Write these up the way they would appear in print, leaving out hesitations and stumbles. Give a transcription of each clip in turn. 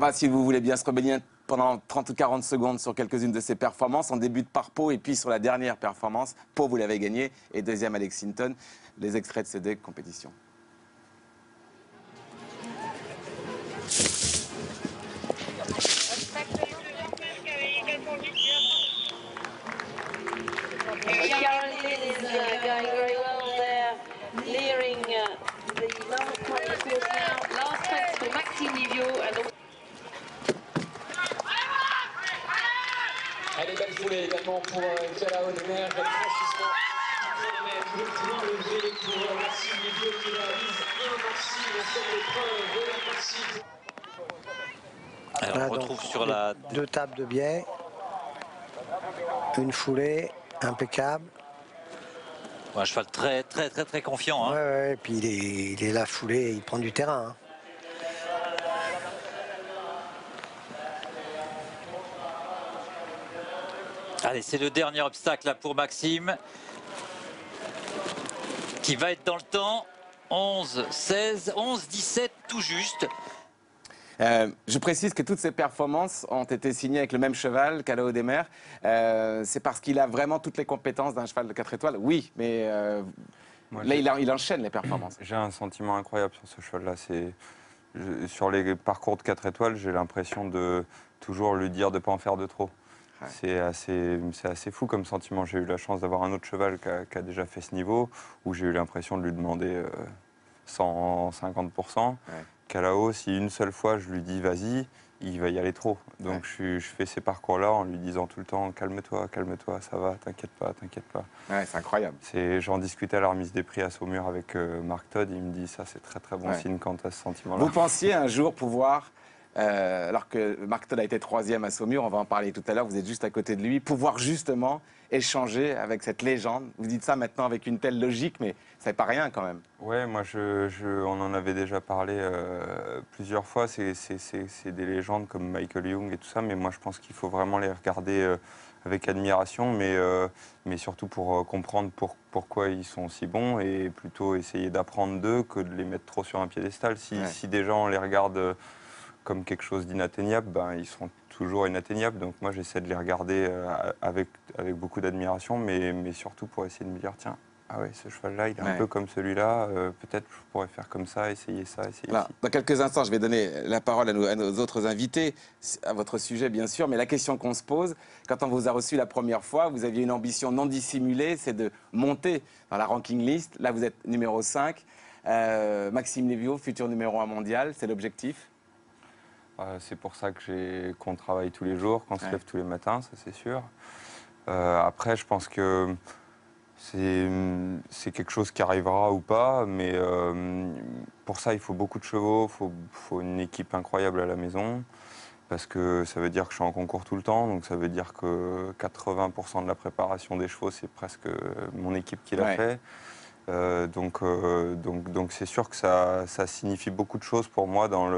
va, si vous voulez bien, se rebeller pendant 30 ou 40 secondes sur quelques-unes de ses performances. On débute par Pau et puis sur la dernière performance. Pau, vous l'avez gagné, et deuxième à Lexington. Les extraits de ces deux compétitions. Caroline is going very well there, clearing the last 20 course now. Last chance for Maxime Livio. Allez, belle foulée également pour Kalao Demer, bel franchissement. Le point levé pour Maxime Livio qui réalise un maxi dans cette épreuve. Merci. Alors, on retrouve sur la... Deux tables de biais, une foulée impeccable. Un cheval très confiant. Hein. Ouais, et puis il est là foulé, il prend du terrain. Hein. Allez, c'est le dernier obstacle là pour Maxime, qui va être dans le temps. 11, 16, 11, 17, tout juste. Je précise que toutes ces performances ont été signées avec le même cheval, Kalao Demer. C'est parce qu'il a vraiment toutes les compétences d'un cheval de 4 étoiles. Oui, mais là, il enchaîne les performances. J'ai un sentiment incroyable sur ce cheval-là. Sur les parcours de 4 étoiles, j'ai l'impression de toujours lui dire de ne pas en faire de trop. Ouais. C'est assez fou comme sentiment. J'ai eu la chance d'avoir un autre cheval qui a déjà fait ce niveau, où j'ai eu l'impression de lui demander 150%. Ouais. Kalao, si une seule fois je lui dis vas-y, il va y aller trop. Donc je fais ces parcours-là en lui disant tout le temps calme-toi, ça va, t'inquiète pas. Ouais, c'est incroyable. J'en discutais à la remise des prix à Saumur avec Marc Todd, il me dit ça c'est très bon signe quand tu as ce sentiment-là. Vous pensiez un jour pouvoir, alors que Marc Todd a été 3e à Saumur, on va en parler tout à l'heure, vous êtes juste à côté de lui, pouvoir justement échanger avec cette légende. Vous dites ça maintenant avec une telle logique, mais c'est pas rien quand même. Ouais, moi on en avait déjà parlé plusieurs fois. C'est des légendes comme Michael Young et tout ça, mais moi je pense qu'il faut vraiment les regarder avec admiration, mais surtout pour comprendre pourquoi ils sont si bons et plutôt essayer d'apprendre d'eux que de les mettre trop sur un piédestal. Si des gens les regardent comme quelque chose d'inatteignable, ben, ils seront toujours inatteignables. Donc moi j'essaie de les regarder avec beaucoup d'admiration, mais surtout pour essayer de me dire tiens, ah ouais, ce cheval-là, il est un peu comme celui-là, peut-être je pourrais faire comme ça, essayer ça, essayer ci. Dans quelques instants, je vais donner la parole à nos autres invités, à votre sujet bien sûr, mais la question qu'on se pose, quand on vous a reçu la première fois, vous aviez une ambition non dissimulée, c'est de monter dans la ranking list. Là, vous êtes numéro 5. Maxime Livio, futur numéro 1 mondial, c'est l'objectif? C'est pour ça qu'on travaille tous les jours, qu'on se lève tous les matins, ça c'est sûr. Après, je pense que c'est quelque chose qui arrivera ou pas, mais pour ça, il faut beaucoup de chevaux, il faut une équipe incroyable à la maison, parce que ça veut dire que je suis en concours tout le temps, donc ça veut dire que 80% de la préparation des chevaux, c'est presque mon équipe qui l'a fait. Donc c'est sûr que ça signifie beaucoup de choses pour moi dans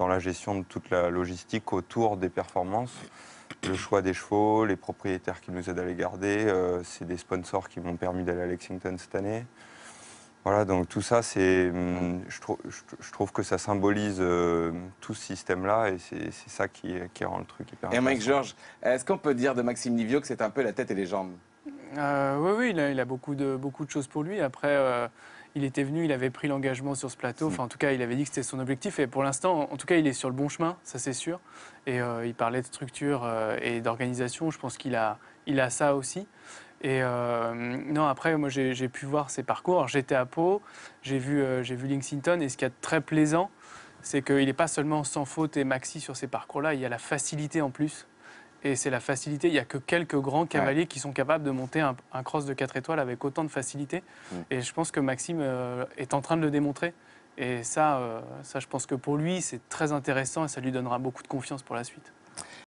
la gestion de toute la logistique autour des performances. Le choix des chevaux, les propriétaires qui nous aident à les garder, c'est des sponsors qui m'ont permis d'aller à Lexington cette année. Voilà, donc tout ça, je trouve que ça symbolise tout ce système-là et c'est ça qui rend le truc hyper intéressant. Et Mike Georges, est-ce qu'on peut dire de Maxime Livio que c'est un peu la tête et les jambes? Oui, il a beaucoup de choses pour lui. Après, il était venu, il avait pris l'engagement sur ce plateau. Enfin, en tout cas, il avait dit que c'était son objectif. Et pour l'instant, en tout cas, il est sur le bon chemin, ça c'est sûr. Et il parlait de structure et d'organisation. Je pense qu'il a ça aussi. Et non, après, moi, j'ai pu voir ses parcours. Alors, j'étais à Pau, j'ai vu Lexington. Et ce qui est très plaisant, c'est qu'il n'est pas seulement sans faute et maxi sur ces parcours-là. Il y a la facilité en plus. Et c'est la facilité, il n'y a que quelques grands cavaliers qui sont capables de monter un cross de 4 étoiles avec autant de facilité. Et je pense que Maxime est en train de le démontrer. Et ça, je pense que pour lui, c'est très intéressant et ça lui donnera beaucoup de confiance pour la suite.